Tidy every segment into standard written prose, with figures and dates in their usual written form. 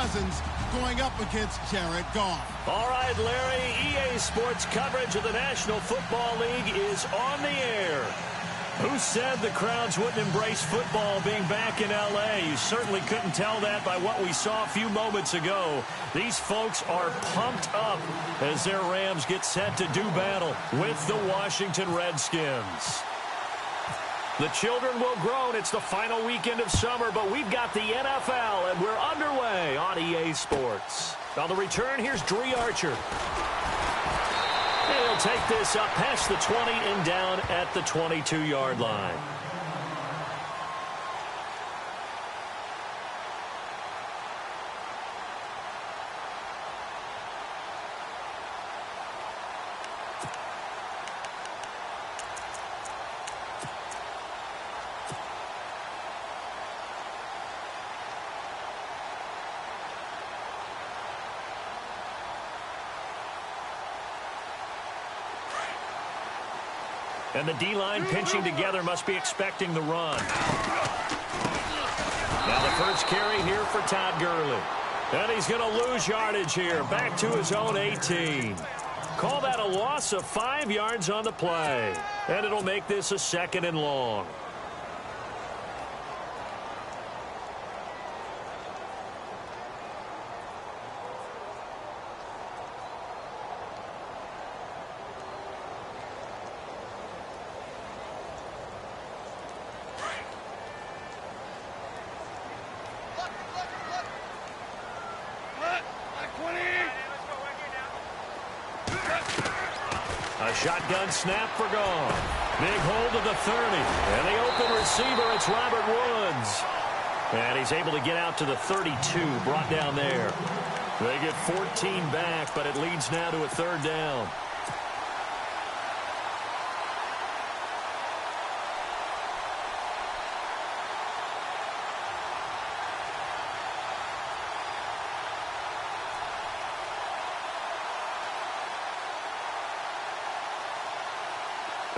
Cousins going up against Jared Goff. All right, Larry, EA Sports coverage of the National Football League is on the air. Who said the crowds wouldn't embrace football being back in L.A.? You certainly couldn't tell that by what we saw a few moments ago. These folks are pumped up as their Rams get set to do battle with the Washington Redskins. The children will groan. It's the final weekend of summer, but we've got the NFL, and we're underway on EA Sports. On the return, here's Dree Archer. And he'll take this up past the 20 and down at the 22-yard line. And the D-line pinching together must be expecting the run. Now the first carry here for Todd Gurley. And he's going to lose yardage here. Back to his own 18. Call that a loss of 5 yards on the play. And it'll make this a 2nd and long. Shotgun snap for Goff. Big hold of the 30. And the open receiver, it's Robert Woods. And he's able to get out to the 32, brought down there. They get 14 back, but it leads now to a 3rd down.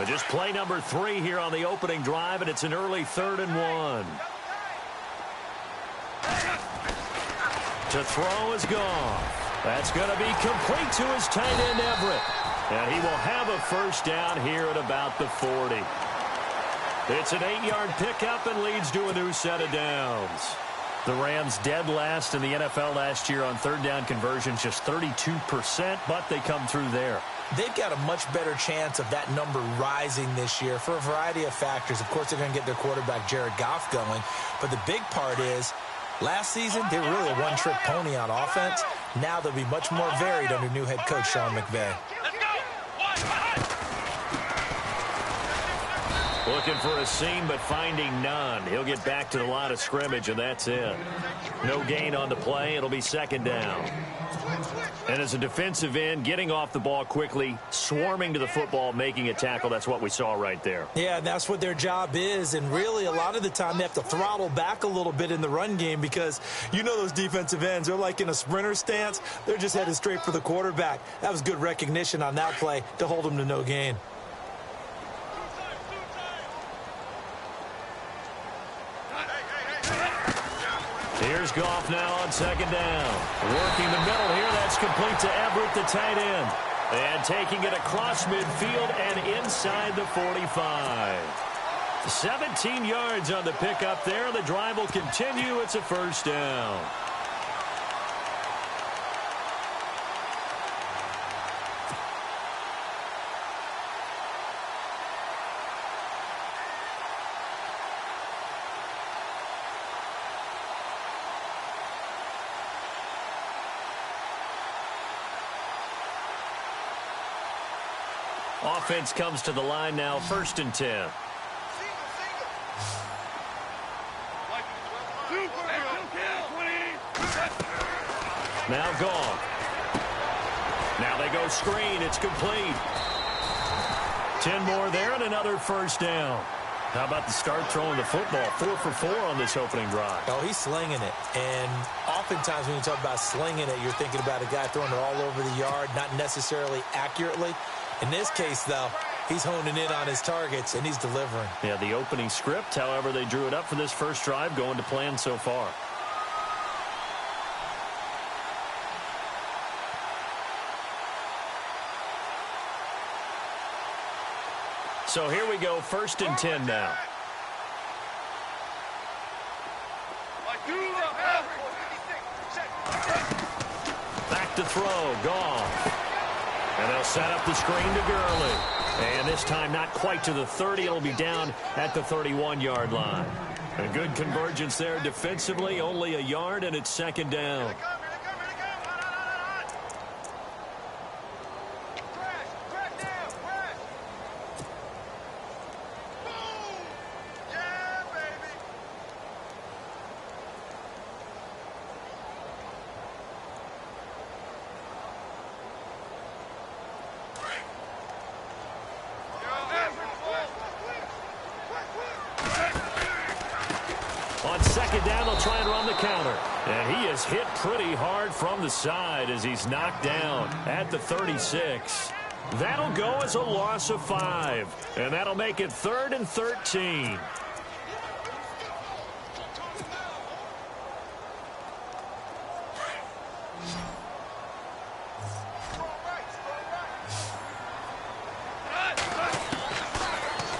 Just play number 3 here on the opening drive, and it's an early 3rd and 1. To throw is Goff. That's going to be complete to his tight end, Everett. And he will have a first down here at about the 40. It's an 8-yard pickup and leads to a new set of downs. The Rams dead last in the NFL last year on 3rd down conversions, just 32%, but they come through there. They've got a much better chance of that number rising this year for a variety of factors. Of course, they're going to get their quarterback, Jared Goff, going. But the big part is, last season, they were really a one-trick pony on offense. Now they'll be much more varied under new head coach Sean McVay. Looking for a seam, but finding none. He'll get back to the line of scrimmage, and that's it. No gain on the play. It'll be 2nd down. And as a defensive end, getting off the ball quickly, swarming to the football, making a tackle, that's what we saw right there. Yeah, and that's what their job is. And really, a lot of the time, they have to throttle back a little bit in the run game because you know those defensive ends, they're like in a sprinter stance. They're just headed straight for the quarterback. That was good recognition on that play to hold them to no gain. Here's Goff now on 2nd down. Working the middle here. That's complete to Everett, the tight end. And taking it across midfield and inside the 45. 17 yards on the pickup there. The drive will continue. It's a first down. Offense comes to the line now, 1st and 10. Now Goff. Now they go screen. It's complete. 10 more there and another first down. How about the start throwing the football? 4 for 4 on this opening drive. Oh, he's slinging it. And oftentimes when you talk about slinging it, you're thinking about a guy throwing it all over the yard, not necessarily accurately. In this case, though, he's honing in on his targets, and he's delivering. Yeah, the opening script, however, they drew it up for this first drive, going to plan so far. So here we go, 1st and 10 now. Back to throw, Goff. And they'll set up the screen to Gurley. And this time not quite to the 30. It'll be down at the 31-yard line. A good convergence there defensively, only a yard, and it's 2nd down. On 2nd down, they'll try and run the counter. And he is hit pretty hard from the side as he's knocked down at the 36. That'll go as a loss of 5. And that'll make it 3rd and 13.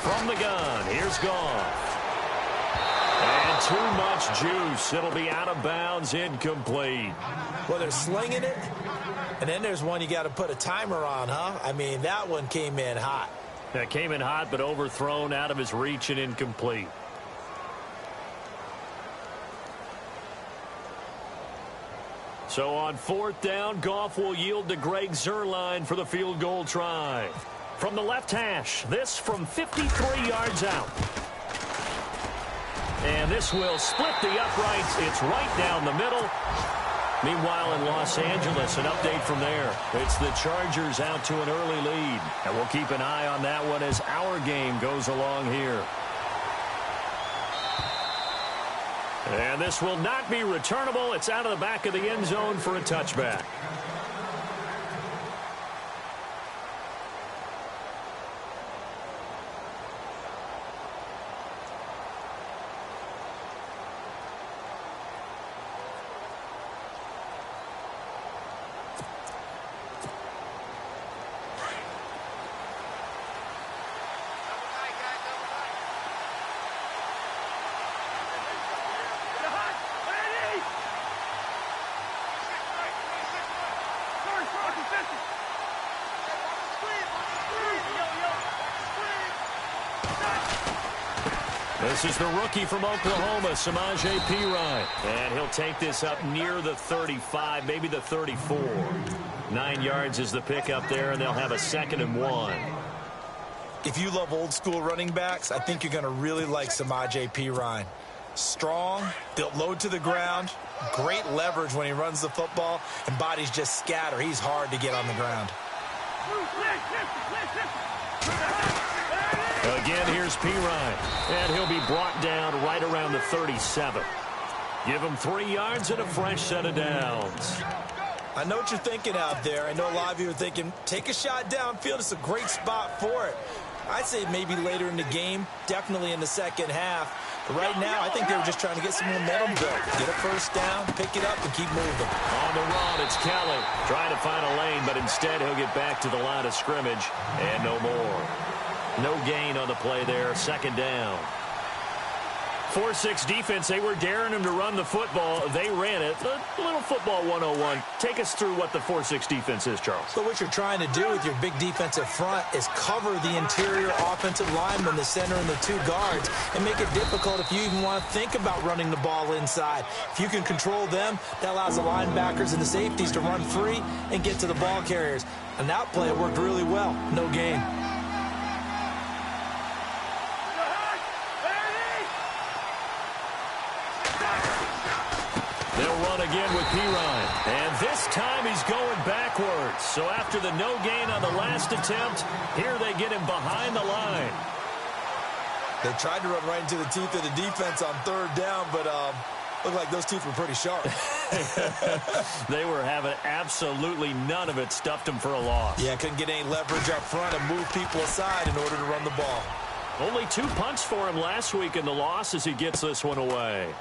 From the gun, here's Goff. And too much juice. It'll be out of bounds, incomplete. Well, they're slinging it, and then there's one you got to put a timer on, huh? I mean, that one came in hot. That came in hot, but overthrown, out of his reach, and incomplete. So on 4th down, Goff will yield to Greg Zuerlein for the field goal try. From the left hash, this from 53 yards out. And this will split the uprights. It's right down the middle. Meanwhile, in Los Angeles, an update from there. It's the Chargers out to an early lead. And we'll keep an eye on that one as our game goes along here. And this will not be returnable. It's out of the back of the end zone for a touchback. This is the rookie from Oklahoma, Samaje Perine. And he'll take this up near the 35, maybe the 34. 9 yards is the pickup there, and they'll have a 2nd and 1. If you love old-school running backs, I think you're going to really like Samaje Perine. Strong, built low to the ground, great leverage when he runs the football, and bodies just scatter. He's hard to get on the ground. Again, here's Perine, and he'll be brought down right around the 37. Give him 3 yards and a fresh set of downs. I know what you're thinking out there. I know a lot of you are thinking, take a shot downfield. It's a great spot for it. I'd say maybe later in the game, definitely in the second half. But right now, I think they were just trying to get some momentum built. Get a first down, pick it up, and keep moving. On the run, it's Kelly trying to find a lane, but instead he'll get back to the line of scrimmage, and no more. No gain on the play there, 2nd down. 4-6 defense, they were daring him to run the football. They ran it. A little football 101. Take us through what the 4-6 defense is, Charles. So what you're trying to do with your big defensive front is cover the interior offensive lineman, the center, and the 2 guards, and make it difficult if you even want to think about running the ball inside. If you can control them, that allows the linebackers and the safeties to run free and get to the ball carriers. And that play worked really well. No gain. Again with Perine, and this time he's going backwards. So after the no gain on the last attempt, here they get him behind the line. They tried to run right into the teeth of the defense on 3rd down, but looked like those teeth were pretty sharp. They were having absolutely none of it. Stuffed him for a loss. Yeah, couldn't get any leverage up front and move people aside in order to run the ball. Only 2 punts for him last week in the loss as he gets this one away.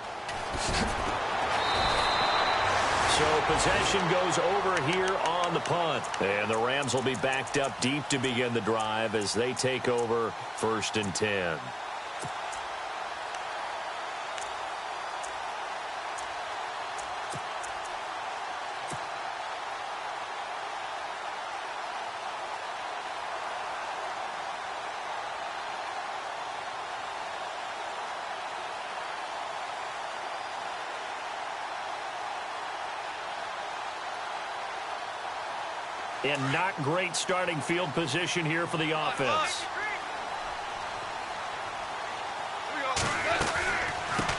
So possession goes over here on the punt. And the Rams will be backed up deep to begin the drive as they take over 1st and 10. And not great starting field position here for the offense.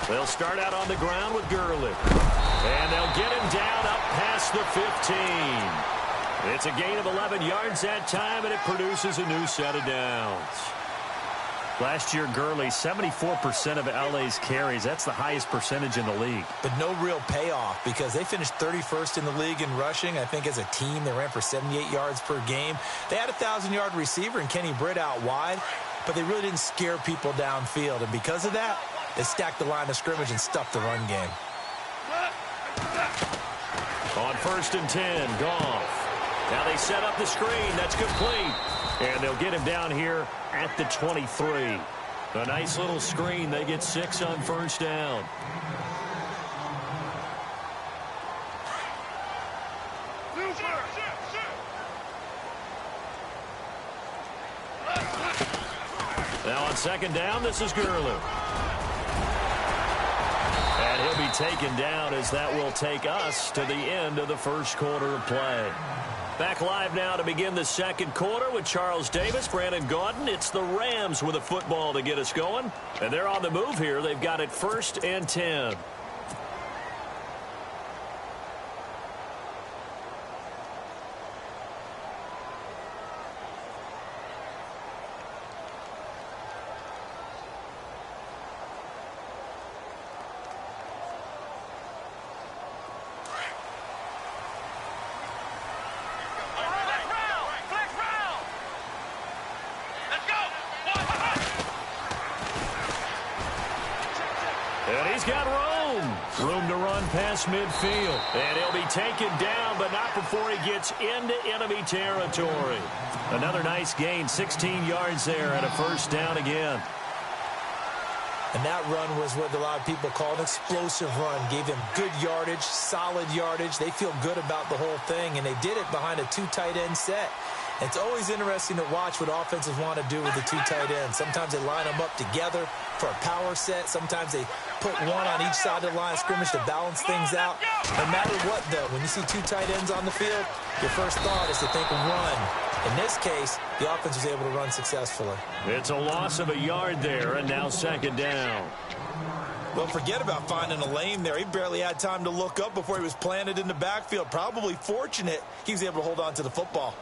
They'll start out on the ground with Gurley. And they'll get him down up past the 15. It's a gain of 11 yards that time, and it produces a new set of downs. Last year, Gurley, 74% of LA's carries. That's the highest percentage in the league. But no real payoff because they finished 31st in the league in rushing. I think as a team, they ran for 78 yards per game. They had a 1,000-yard receiver in Kenny Britt out wide, but they really didn't scare people downfield. And because of that, they stacked the line of scrimmage and stuffed the run game. On 1st and 10, Goff. Now they set up the screen. That's complete. And they'll get him down here at the 23. A nice little screen. They get 6 on 1st down. Now on 2nd down, this is Gurley. And he'll be taken down as that will take us to the end of the 1st quarter of play. Back live now to begin the 2nd quarter with Charles Davis, Brandon Gaudin. It's the Rams with a football to get us going. And they're on the move here. They've got it 1st and 10. And he's got room to run past midfield. And he'll be taken down, but not before he gets into enemy territory. Another nice gain, 16 yards there, and a 1st down again. And that run was what a lot of people call an explosive run. Gave them good yardage, solid yardage. They feel good about the whole thing, and they did it behind a 2 tight end set. It's always interesting to watch what offenses want to do with the 2 tight ends. Sometimes they line them up together for a power set. Sometimes they put one on each side of the line of scrimmage to balance things out. No matter what, though, when you see 2 tight ends on the field, your first thought is to think run. In this case, the offense was able to run successfully. It's a loss of a yard there, and now 2nd down. Well, forget about finding a lane there. He barely had time to look up before he was planted in the backfield. Probably fortunate he was able to hold on to the football.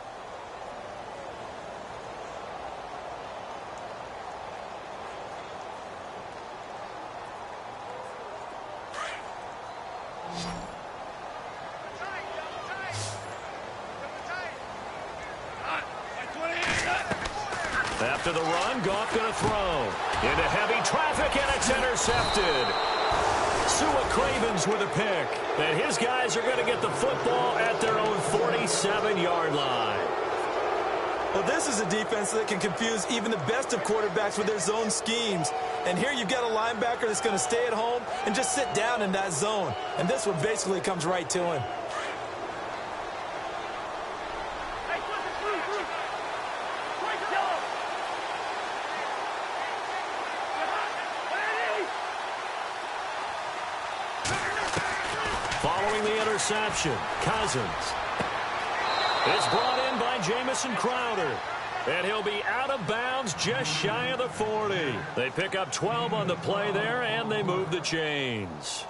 After the run, Goff going to throw. Into heavy traffic, and it's intercepted. Sua Cravens with a pick. And his guys are going to get the football at their own 47-yard line. Well, this is a defense that can confuse even the best of quarterbacks with their zone schemes. And here you've got a linebacker that's going to stay at home and just sit down in that zone. And this one basically comes right to him. Following the interception, Cousins. It's brought in by Jamison Crowder. And he'll be out of bounds just shy of the 40. They pick up 12 on the play there, and they move the chains.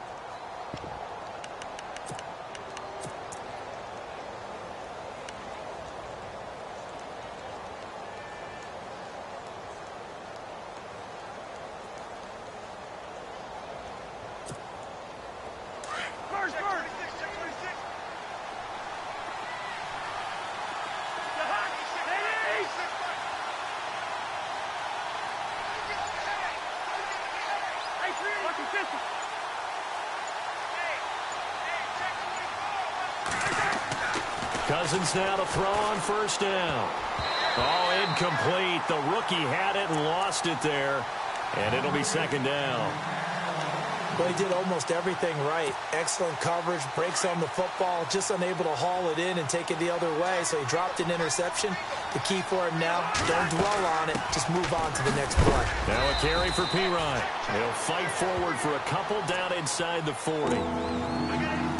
Cousins now to throw on first down. Oh, incomplete. The rookie had it and lost it there. And it'll be second down. Well, he did almost everything right. Excellent coverage, breaks on the football, just unable to haul it in and take it the other way. So he dropped an interception. The key for him now, don't dwell on it. Just move on to the next play. Now a carry for Pirine. He'll fight forward for a couple down inside the 40.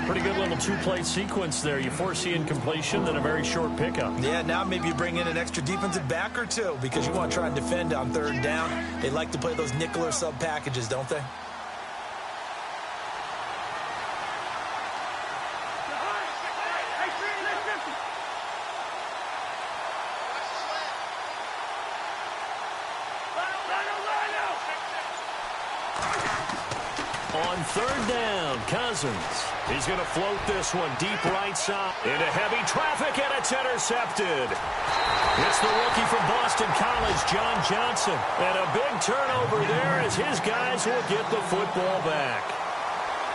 Pretty good little two-play sequence there. You foresee incompletion, then a very short pickup. Yeah, now maybe you bring in an extra defensive back or two because you want to try and defend on third down. They like to play those nickel or sub packages, don't they? On third down, Cousins. He's going to float this one deep right side into heavy traffic, and it's intercepted. It's the rookie from Boston College, John Johnson. And a big turnover there as his guys will get the football back.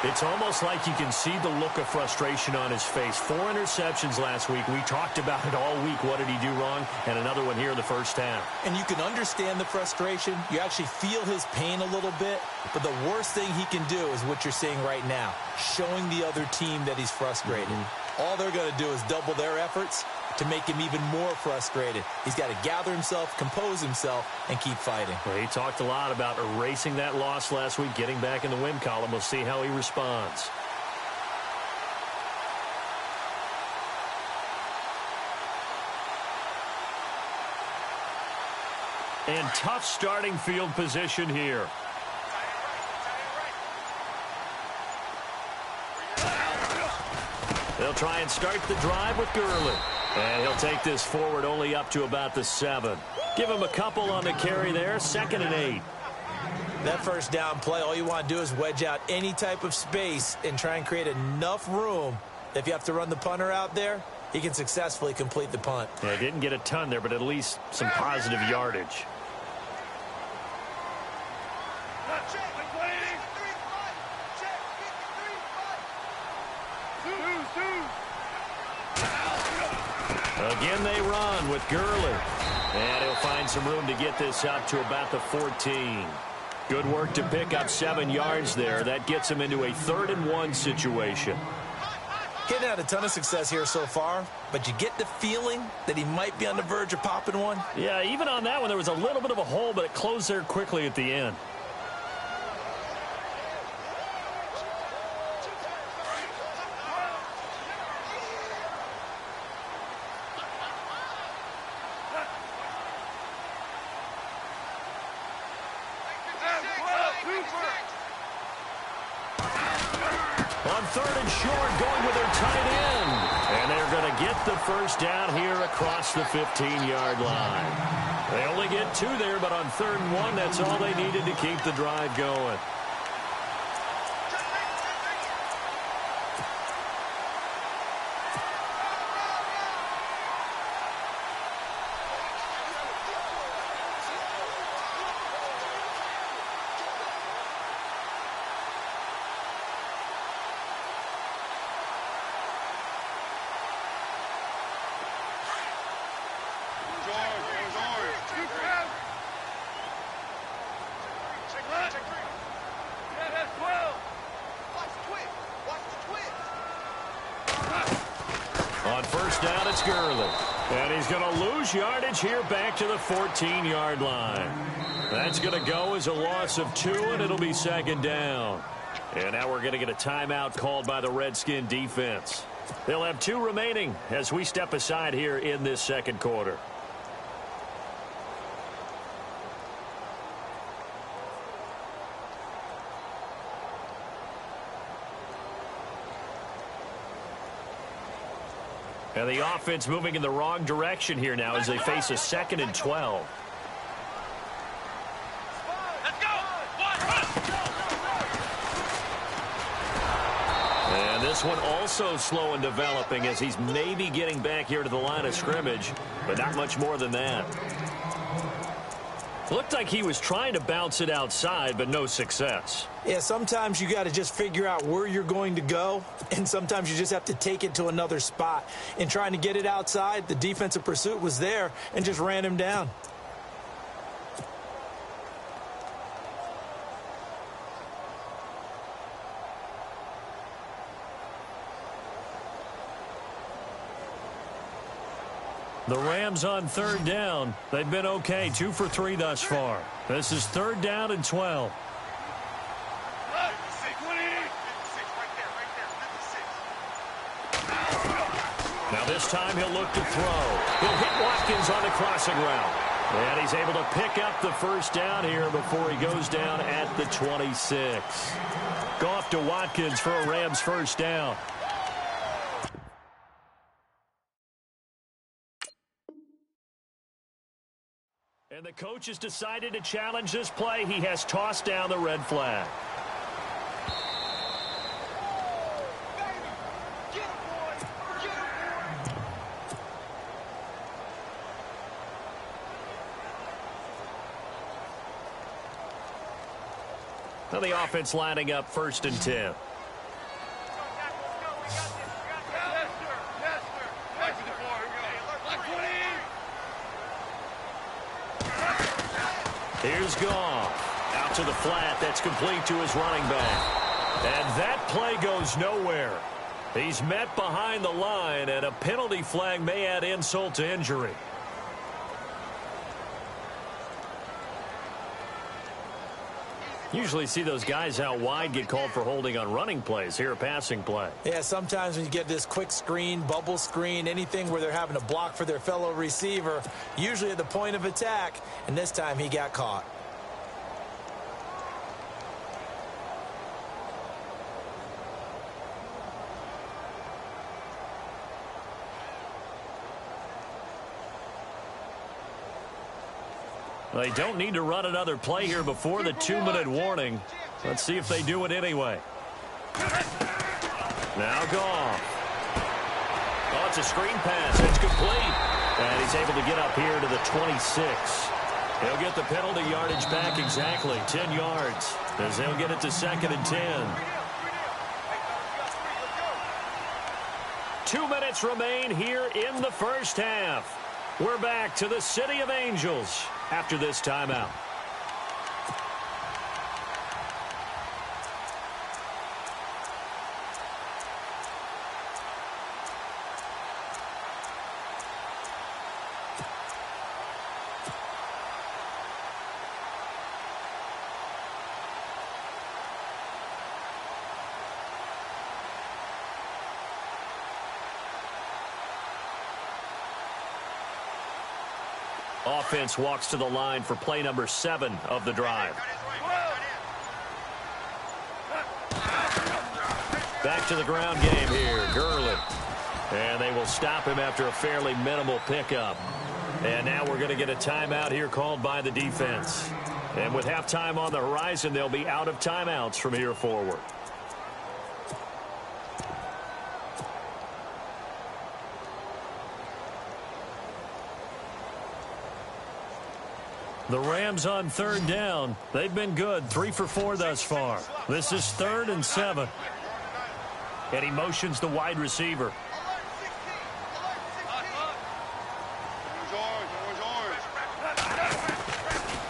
It's almost like you can see the look of frustration on his face. 4 interceptions last week. We talked about it all week. What did he do wrong? And another one here in the first half. And you can understand the frustration. You actually feel his pain a little bit. But the worst thing he can do is what you're seeing right now, showing the other team that he's frustrated. All they're going to do is double their efforts to make him even more frustrated. He's got to gather himself, compose himself, and keep fighting. Well, he talked a lot about erasing that loss last week, getting back in the win column. We'll see how he responds. And tough starting field position here. They'll try and start the drive with Gurley. And he'll take this forward only up to about the 7. Give him a couple on the carry there. 2nd and 8. That first down play, all you want to do is wedge out any type of space and try and create enough room that if you have to run the punter out there, he can successfully complete the punt. Yeah, didn't get a ton there, but at least some positive yardage. Again, they run with Gurley. And he'll find some room to get this up to about the 14. Good work to pick up 7 yards there. That gets him into a 3rd and 1 situation. Getting had a ton of success here so far, but you get the feeling that he might be on the verge of popping one. Yeah, even on that one, there was a little bit of a hole, but it closed there quickly at the end. On 3rd and short, going with their tight end. And they're going to get the first down here across the 15-yard line. They only get 2 there, but on 3rd and 1, that's all they needed to keep the drive going. On first down, it's Gurley. And he's going to lose yardage here back to the 14-yard line. That's going to go as a loss of 2, and it'll be 2nd down. And now we're going to get a timeout called by the Redskin defense. They'll have 2 remaining as we step aside here in this 2nd quarter. And the offense moving in the wrong direction here now as they face a 2nd and 12. And this one also slow in developing as he's maybe getting back here to the line of scrimmage, but not much more than that. Looked like he was trying to bounce it outside, but no success. Yeah, sometimes you got to just figure out where you're going to go, and sometimes you just have to take it to another spot. In trying to get it outside, the defensive pursuit was there and just ran him down. The Rams on third down. They've been okay, 2 for 3 thus far. This is third down and 12. Now this time he'll look to throw. He'll hit Watkins on the crossing route. And he's able to pick up the first down here before he goes down at the 26. Goff to Watkins for a Rams first down. And the coach has decided to challenge this play. He has tossed down the red flag. Now the offense lining up 1st and 10. Here's Goff. Out to the flat. That's complete to his running back. And that play goes nowhere. He's met behind the line, and a penalty flag may add insult to injury. Usually see those guys out wide get called for holding on running plays. Here, a passing play. Yeah, sometimes when you get this quick screen, bubble screen, anything where they're having to block for their fellow receiver, usually at the point of attack, and this time he got caught. They don't need to run another play here before the 2-minute warning. Let's see if they do it anyway. Now Goff. Oh, it's a screen pass. It's complete. And he's able to get up here to the 26. He'll get the penalty yardage back exactly, 10 yards, as they'll get it to 2nd and 10. 2 minutes remain here in the first half. We're back to the City of Angels after this timeout. Offense walks to the line for play number 7 of the drive. Back to the ground game here, Gurley. And they will stop him after a fairly minimal pickup. And now we're going to get a timeout here called by the defense. And with halftime on the horizon, they'll be out of timeouts from here forward. The Rams on third down. They've been good, 3 for 4 thus far. This is 3rd and 7. And he motions the wide receiver.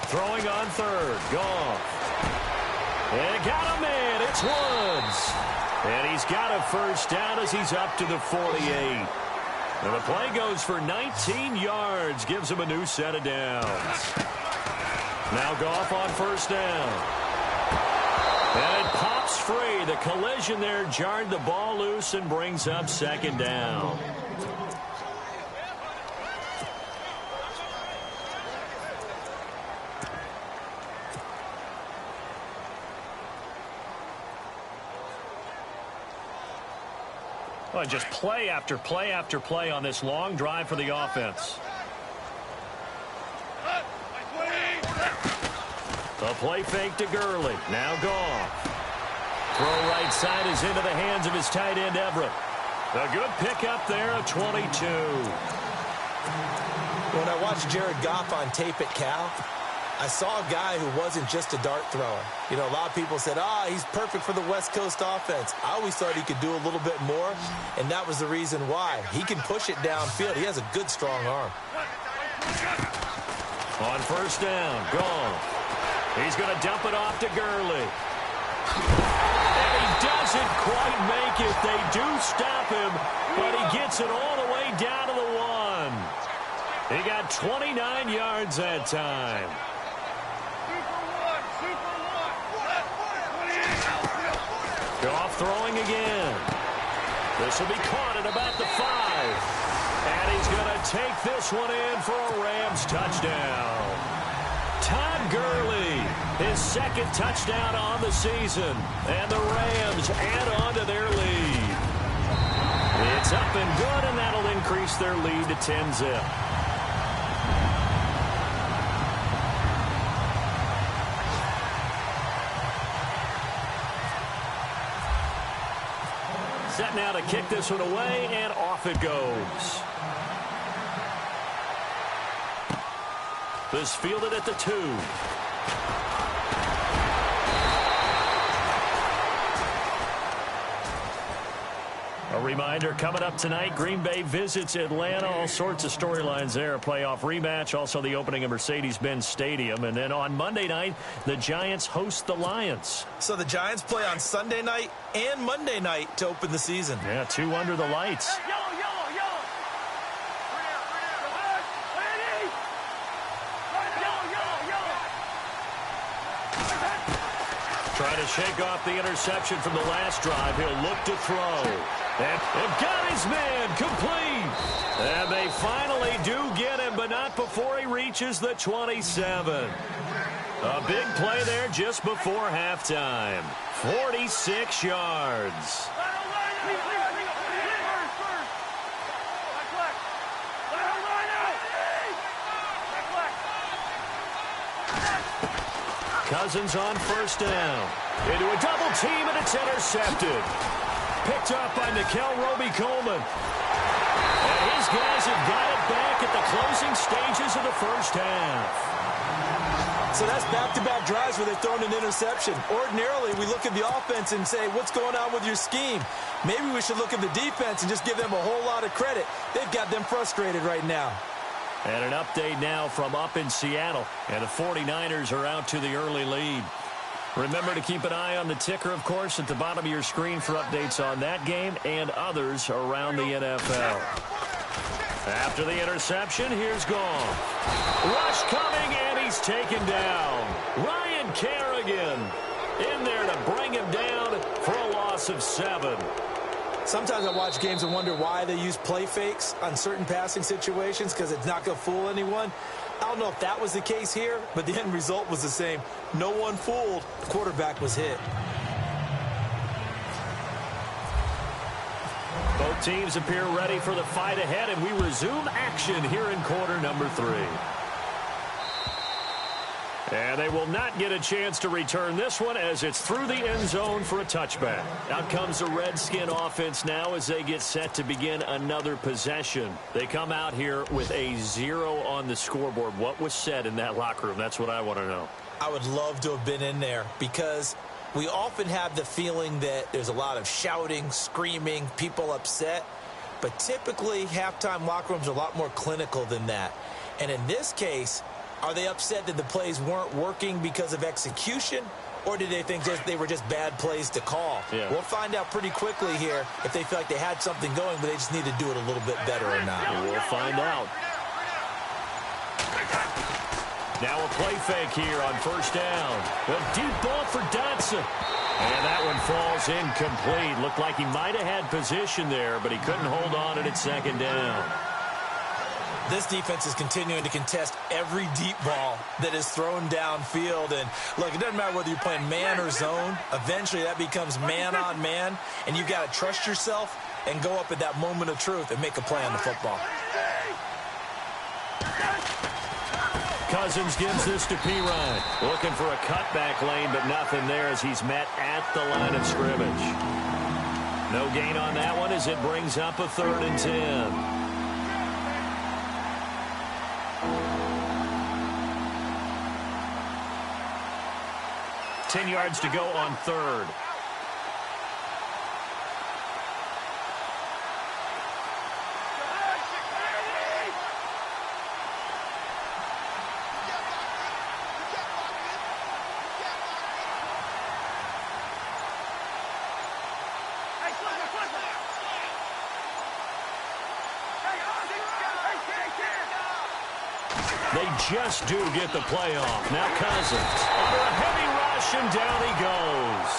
Throwing on 3rd. Goff. And got a man. It's Woods. And he's got a first down as he's up to the 48. And the play goes for 19 yards. Gives him a new set of downs. Now Goff on first down. And it pops free. The collision there jarred the ball loose and brings up 2nd down. Well, just play after play after play on this long drive for the offense. A play fake to Gurley. Now Goff. Throw right side is into the hands of his tight end, Everett. A good pickup there, a 22. When I watched Jared Goff on tape at Cal, I saw a guy who wasn't just a dart thrower. You know, a lot of people said, he's perfect for the West Coast offense. I always thought he could do a little bit more, and that was the reason why. He can push it downfield. He has a good, strong arm. On first down, gone. He's going to dump it off to Gurley. And he doesn't quite make it. They do stop him, but he gets it all the way down to the 1. He got 29 yards that time. Goff throwing again. This will be caught at about the 5. And he's going to take this one in for a Rams touchdown. Todd Gurley, his second touchdown on the season. And the Rams add on to their lead. It's up and good, and that'll increase their lead to 10-zip. Set now to kick this one away, and off it goes. This fielded at the 2. A reminder, coming up tonight, Green Bay visits Atlanta. All sorts of storylines there. A playoff rematch, also the opening of Mercedes-Benz Stadium. And then on Monday night, the Giants host the Lions. So the Giants play on Sunday night and Monday night to open the season. Yeah, 2 under the lights. Trying to shake off the interception from the last drive. He'll look to throw. And got his man complete. And they finally do get him, but not before he reaches the 27. A big play there just before halftime. 46 yards. Cousins on first down. Into a double team, and it's intercepted. Picked up by Nickel Roby-Coleman. And his guys have got it back at the closing stages of the first half. So that's back-to-back drives where they've thrown an interception. Ordinarily, we look at the offense and say, what's going on with your scheme? Maybe we should look at the defense and just give them a whole lot of credit. They've got them frustrated right now. And an update now from up in Seattle. And the 49ers are out to the early lead. Remember to keep an eye on the ticker, of course, at the bottom of your screen for updates on that game and others around the NFL. After the interception, here's Goff. Rush coming, and he's taken down. Ryan Kerrigan in there to bring him down for a loss of 7. Sometimes I watch games and wonder why they use play fakes on certain passing situations, because it's not going to fool anyone. I don't know if that was the case here, but the end result was the same. No one fooled. The quarterback was hit. Both teams appear ready for the fight ahead, and we resume action here in quarter number 3. And they will not get a chance to return this one as it's through the end zone for a touchback. Out comes the Redskin offense now as they get set to begin another possession. They come out here with a 0 on the scoreboard. What was said in that locker room? That's what I want to know. I would love to have been in there because we often have the feeling that there's a lot of shouting, screaming, people upset. But typically, halftime locker rooms are a lot more clinical than that. And in this case, are they upset that the plays weren't working because of execution, or did they think they were just bad plays to call? Yeah. We'll find out pretty quickly here if they feel like they had something going, but they just need to do it a little bit better or not. We'll find out. Now a play fake here on first down. A deep ball for Dotson. And that one falls incomplete. Looked like he might have had position there, but he couldn't hold on it at second down. This defense is continuing to contest every deep ball that is thrown downfield. And, look, it doesn't matter whether you're playing man or zone. Eventually, that becomes man on man, and you've got to trust yourself and go up at that moment of truth and make a play on the football. Cousins gives this to Pirine. Looking for a cutback lane, but nothing there as he's met at the line of scrimmage. No gain on that one as it brings up a 3rd and 10. 10 yards to go on third. They just do get the playoff. Now Cousins under a heavy rush, and down he goes.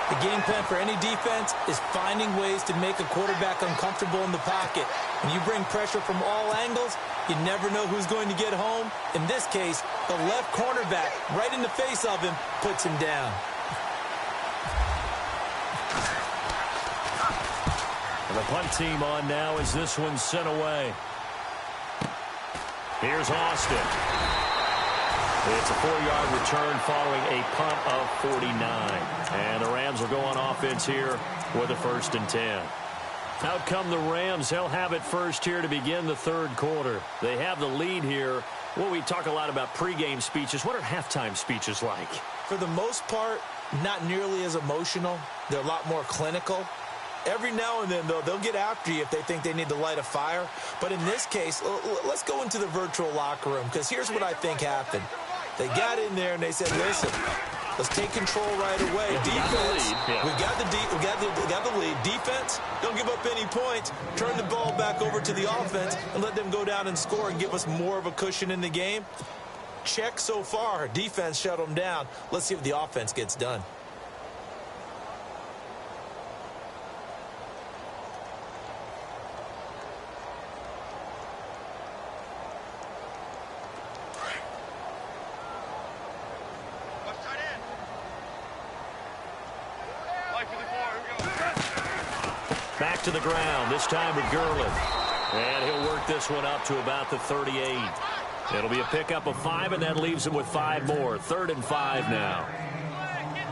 The game plan for any defense is finding ways to make a quarterback uncomfortable in the pocket. When you bring pressure from all angles, you never know who's going to get home. In this case, the left cornerback, right in the face of him, puts him down. And the punt team on now as this one's sent away. Here's Austin. It's a 4-yard return following a punt of 49. And the Rams will go on offense here with a 1st and 10. Out come the Rams. They'll have it first here to begin the third quarter. They have the lead here. Well, we talk a lot about pregame speeches. What are halftime speeches like? For the most part, not nearly as emotional. They're a lot more clinical. Every now and then, though, they'll get after you if they think they need to light a fire. But in this case, let's go into the virtual locker room, because here's what I think happened. They got in there and they said, listen, let's take control right away. Defense, we got the lead. Defense, don't give up any points. Turn the ball back over to the offense and let them go down and score and give us more of a cushion in the game. Check so far. Defense shut them down. Let's see what the offense gets done. Back to the ground, this time with Gurley. And he'll work this one up to about the 38. It'll be a pickup of 5, and that leaves him with 5 more. 3rd and 5 now.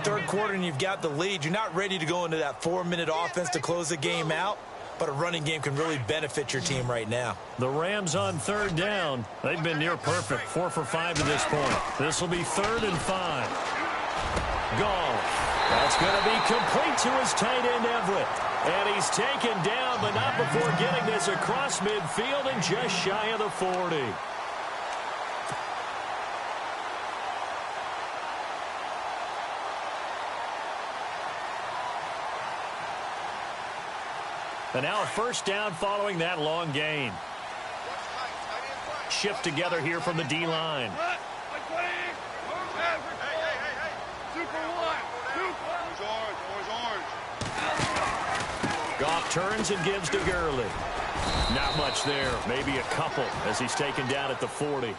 Third quarter, and you've got the lead. You're not ready to go into that 4-minute offense to close the game out, but a running game can really benefit your team right now. The Rams on 3rd down. They've been near perfect. 4 for 5 to this point. This will be 3rd and 5. Gone. That's going to be complete to his tight end, Everett. And he's taken down, but not before getting this across midfield and just shy of the 40. And now a 1st down following that long gain. Shift together here from the D-line. Goff turns and gives to Gurley. Not much there. Maybe a couple as he's taken down at the 40.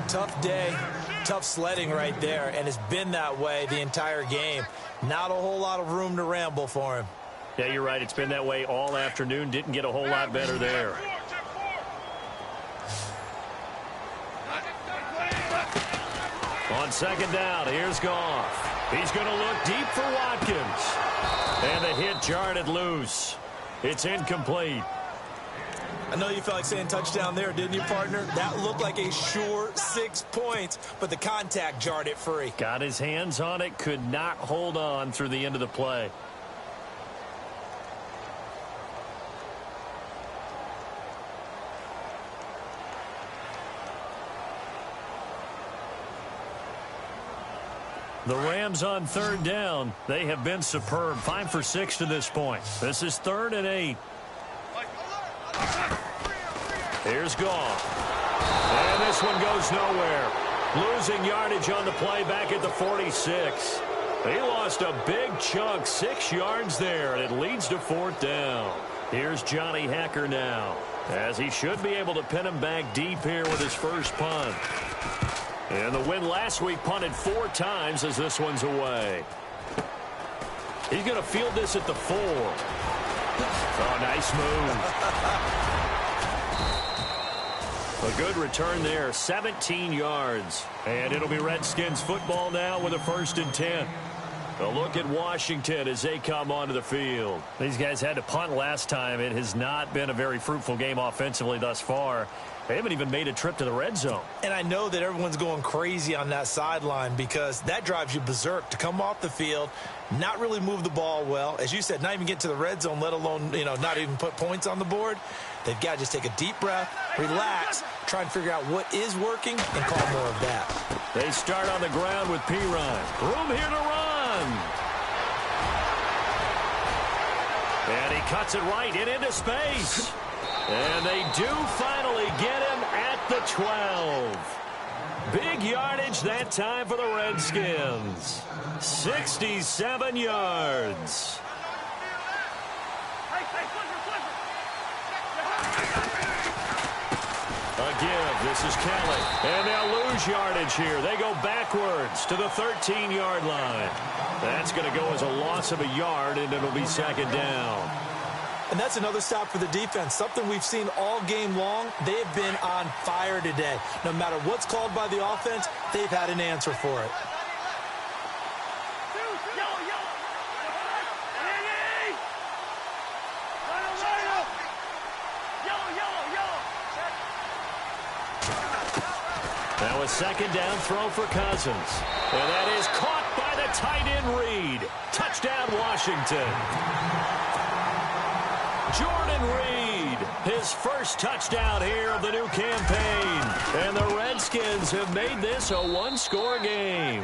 Tough day, tough sledding right there, and it's been that way the entire game. Not a whole lot of room to ramble for him. Yeah, you're right. It's been that way all afternoon. Didn't get a whole lot better there. On 2nd down, here's Goff. He's going to look deep for Watkins. And the hit jarred it loose. It's incomplete. I know you felt like saying touchdown there, didn't you, partner? That looked like a sure 6 points, but the contact jarred it free. Got his hands on it, could not hold on through the end of the play. The Rams on 3rd down. They have been superb. 5 for 6 to this point. This is 3rd and 8. Here's Goff. And this one goes nowhere. Losing yardage on the play back at the 46. He lost a big chunk, 6 yards there, and it leads to 4th down. Here's Johnny Hekker now, as he should be able to pin him back deep here with his first punt. And the win last week punted 4 times as this one's away. He's going to field this at the 4. Oh, nice move. A good return there, 17 yards. And it'll be Redskins football now with a 1st and 10. A look at Washington as they come onto the field. These guys had to punt last time. It has not been a very fruitful game offensively thus far. They haven't even made a trip to the red zone. And I know that everyone's going crazy on that sideline because that drives you berserk to come off the field, not really move the ball well. As you said, not even get to the red zone, let alone, not even put points on the board. They've got to just take a deep breath, relax, try and figure out what is working, and call more of that. They start on the ground with P-Ryan. Room here to run. And he cuts it right into space. And they do finally get him at the 12. Big yardage that time for the Redskins. 67 yards. A give. This is Kelly. And they'll lose yardage here. They go backwards to the 13-yard line. That's going to go as a loss of a yard, and it'll be second down. And that's another stop for the defense, something we've seen all game long. They've been on fire today. No matter what's called by the offense, they've had an answer for it. Now a second down throw for Cousins. And that is caught by the tight end Reed. Touchdown, Washington. Jordan Reed, his first touchdown here of the new campaign. And the Redskins have made this a one-score game.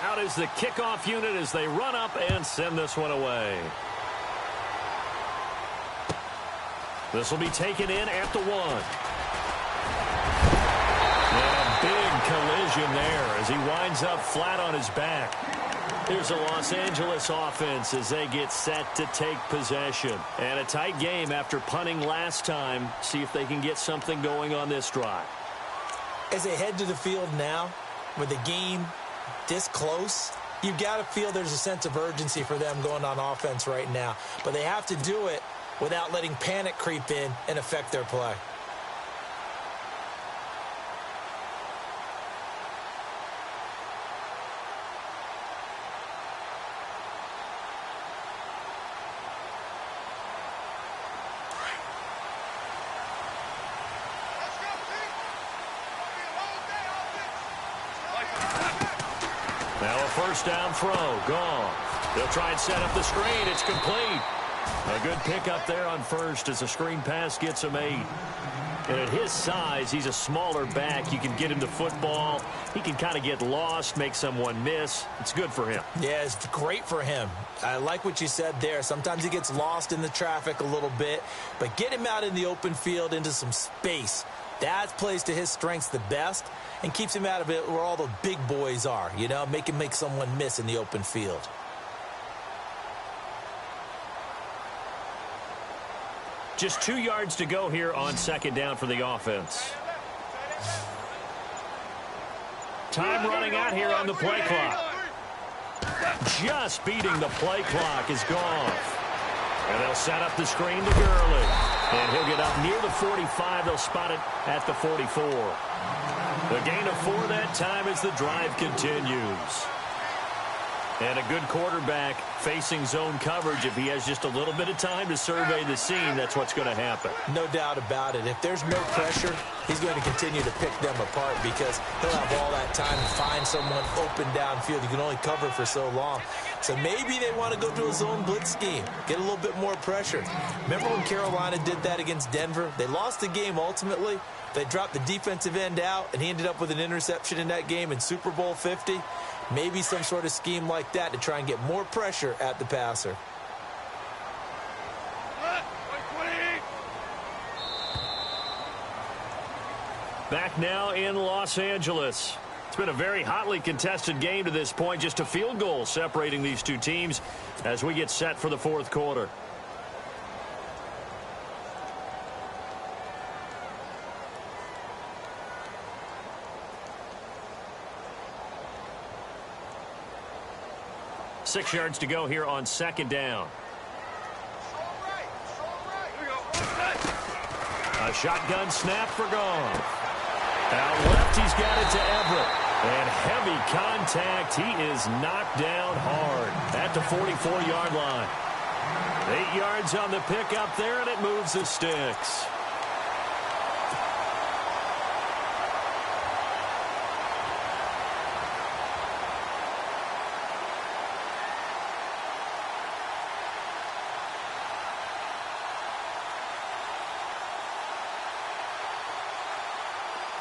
Out is the kickoff unit as they run up and send this one away. This will be taken in at the 1. And a big collision there as he winds up flat on his back. Here's the Los Angeles offense as they get set to take possession. And a tight game after punting last time. See if they can get something going on this drive. As they head to the field now, with the game this close, you've got to feel there's a sense of urgency for them going on offense right now. But they have to do it without letting panic creep in and affect their play. Now a first down throw, gone. They'll try and set up the screen. It's complete. A good pickup there on first as the screen pass gets him 8. And at his size, he's a smaller back. You can get him the football. He can kind of get lost, make someone miss. It's good for him. Yeah, it's great for him. I like what you said there. Sometimes he gets lost in the traffic a little bit, but get him out in the open field into some space. That plays to his strengths the best and keeps him out of it where all the big boys are, make him make someone miss in the open field. Just 2 yards to go here on second down for the offense. Time running out here on the play clock. Just beating the play clock is Goff. And they'll set up the screen to Gurley. And he'll get up near the 45. They'll spot it at the 44. The gain of 4 that time as the drive continues. And a good quarterback facing zone coverage. If he has just a little bit of time to survey the scene, that's what's going to happen. No doubt about it. If there's no pressure, he's going to continue to pick them apart because he'll have all that time to find someone open downfield. You can only cover for so long. So maybe they want to go to a zone blitz scheme, get a little bit more pressure. Remember when Carolina did that against Denver? They lost the game ultimately. They dropped the defensive end out, and he ended up with an interception in that game in Super Bowl 50. Maybe some sort of scheme like that to try and get more pressure at the passer. Back now in Los Angeles. It's been a very hotly contested game to this point. Just a field goal separating these two teams as we get set for the fourth quarter. Six yards to go here on second down. A shotgun snap for Goff. Out left, he's got it to Everett. And heavy contact. He is knocked down hard at the 44-yard line. 8 yards on the pickup there, and it moves the sticks.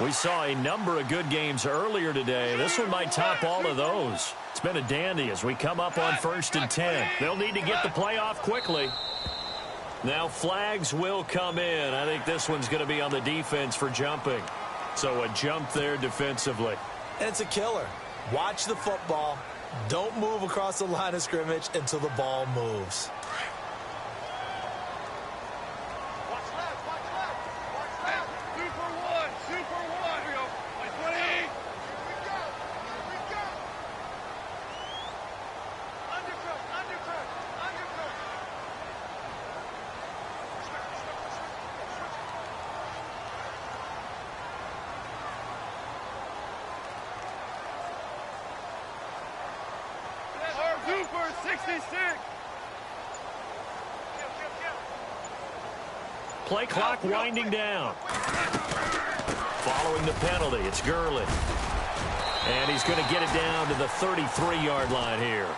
We saw a number of good games earlier today. This one might top all of those. It's been a dandy as we come up on 1st and 10. They'll need to get the play off quickly. Now flags will come in. I think this one's going to be on the defense for jumping. So a jump there defensively. And it's a killer. Watch the football. Don't move across the line of scrimmage until the ball moves. Super 66. Play clock winding down. Following the penalty, it's Gurley. And he's going to get it down to the 33-yard line here.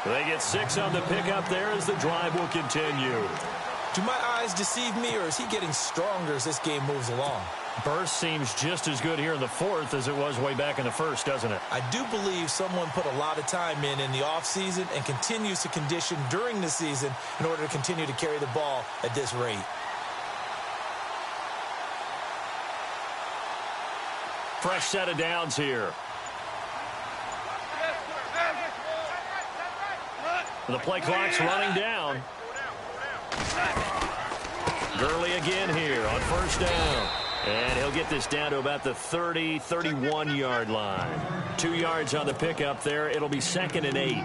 They get 6 on the pickup there as the drive will continue. Do my eyes deceive me, or is he getting stronger as this game moves along? Burst seems just as good here in the 4th as it was way back in the 1st, doesn't it? I do believe someone put a lot of time in the offseason and continues to condition during the season in order to continue to carry the ball at this rate. Fresh set of downs here. The play clock's running down. Gurley again here on 1st down. And he'll get this down to about the 30, 31-yard line. 2 yards on the pickup there. It'll be 2nd and 8.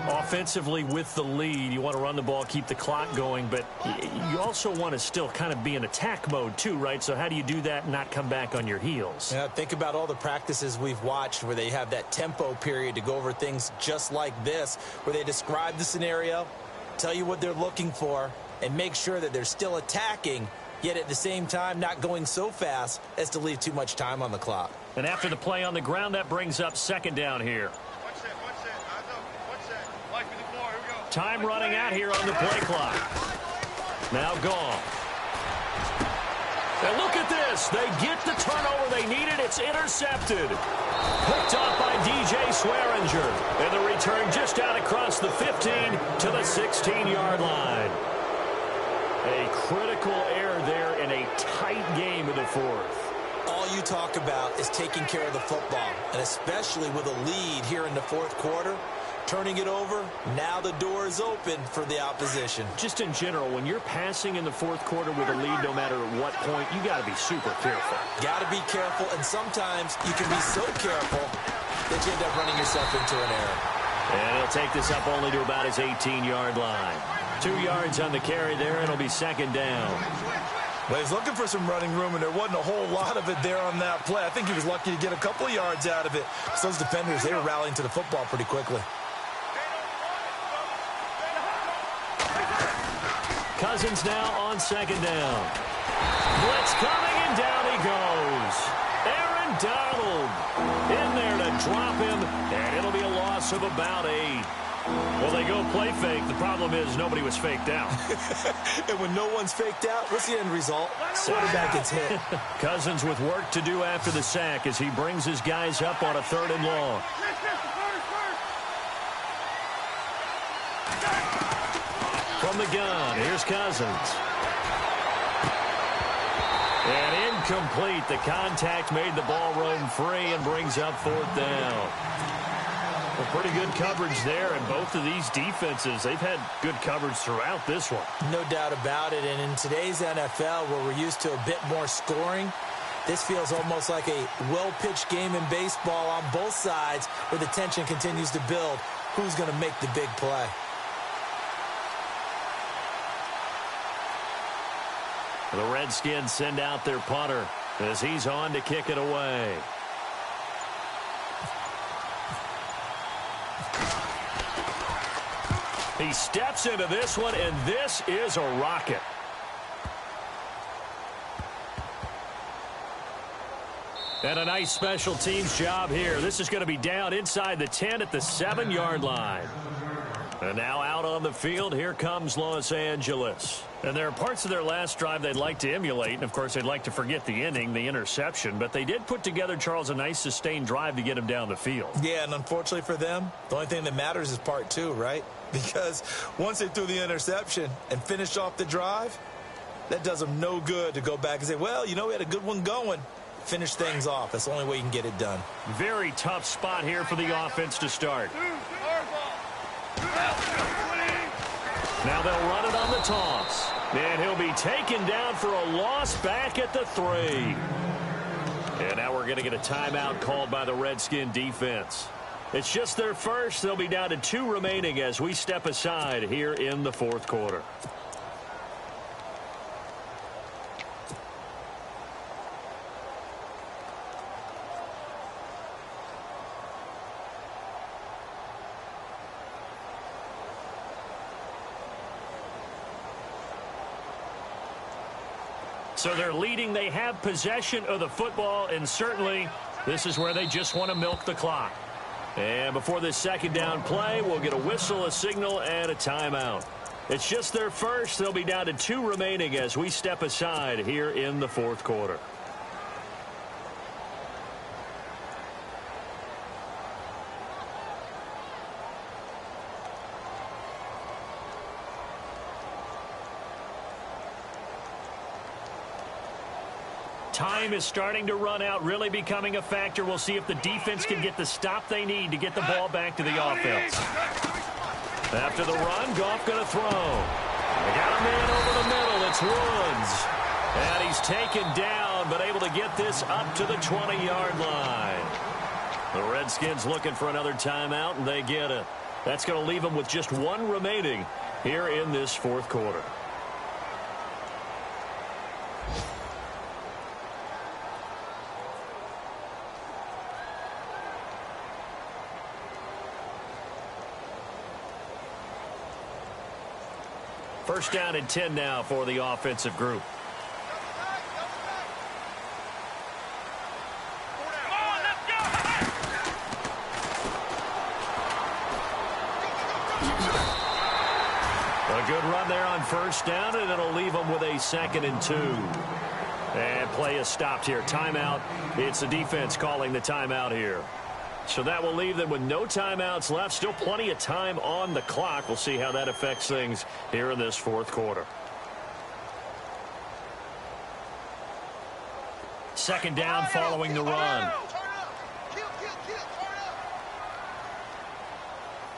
Offensively with the lead, you want to run the ball, keep the clock going, but you also want to still kind of be in attack mode too, right? So how do you do that and not come back on your heels? Yeah, think about all the practices we've watched where they have that tempo period to go over things just like this, where they describe the scenario, tell you what they're looking for, and make sure that they're still attacking, yet at the same time not going so fast as to leave too much time on the clock. And after the play on the ground, that brings up 2nd down here. Time running out here on the play clock. Now Goff. And look at this. They get the turnover they needed. It's intercepted. Picked off by DJ Swearinger. And the return just out across the 15 to the 16-yard line. A critical error there in a tight game in the 4th. All you talk about is taking care of the football, and especially with a lead here in the 4th quarter, turning it over, now the door is open for the opposition. Just in general, when you're passing in the 4th quarter with a lead, no matter at what point, you got to be super careful. Got to be careful, and sometimes you can be so careful that you end up running yourself into an error. And he'll take this up only to about his 18-yard line. 2 yards on the carry there, and it'll be 2nd down. Well, he's looking for some running room, and there wasn't a whole lot of it there on that play. I think he was lucky to get a couple of yards out of it. So those defenders, they were rallying to the football pretty quickly. Cousins now on 2nd down. Blitz coming, and down he goes. Aaron Donald in there to drop him, and it'll be a loss of about 8. Well, they go play fake. The problem is nobody was faked out. And when no one's faked out, what's the end result? Quarterback gets hit. Cousins with work to do after the sack as he brings his guys up on a 3rd and long. From the gun, here's Cousins. And incomplete. The contact made the ball roam free and brings up 4th down. Well, pretty good coverage there, and both of these defenses, they've had good coverage throughout this one. No doubt about it, and in today's NFL, where we're used to a bit more scoring, this feels almost like a well-pitched game in baseball on both sides, where the tension continues to build. Who's going to make the big play? The Redskins send out their punter as he's on to kick it away. He steps into this one, and this is a rocket. And a nice special teams job here. This is going to be down inside the 10 at the 7-yard line. And now out on the field, here comes Los Angeles. And there are parts of their last drive they'd like to emulate. And, of course, they'd like to forget the inning, the interception. But they did put together, Charles, a nice sustained drive to get him down the field. Yeah, and unfortunately for them, the only thing that matters is part 2, right? Because once they threw the interception and finished off the drive, that does them no good to go back and say, well, you know, we had a good one going. Finish things off. That's the only way you can get it done. Very tough spot here for the offense to start. Now they'll run it on the toss. And he'll be taken down for a loss back at the 3. And now we're going to get a timeout called by the Redskin defense. It's just their first. They'll be down to 2 remaining as we step aside here in the 4th quarter. So they're leading. They have possession of the football, and certainly this is where they just want to milk the clock. And before this second down play, we'll get a whistle, a signal, and a timeout. It's just their first. They'll be down to 2 remaining as we step aside here in the 4th quarter. Time is starting to run out, really becoming a factor. We'll see if the defense can get the stop they need to get the ball back to the offense. After the run, Goff going to throw. They got a man over the middle. It's Woods. And he's taken down, but able to get this up to the 20-yard line. The Redskins looking for another timeout, and they get it. That's going to leave them with just 1 remaining here in this 4th quarter. First down and 10 now for the offensive group. A good run there on first down, and it'll leave them with a 2nd and 2. And play is stopped here. Timeout. It's the defense calling the timeout here. So that will leave them with no timeouts left. Still plenty of time on the clock. We'll see how that affects things here in this 4th quarter. Second down following the run.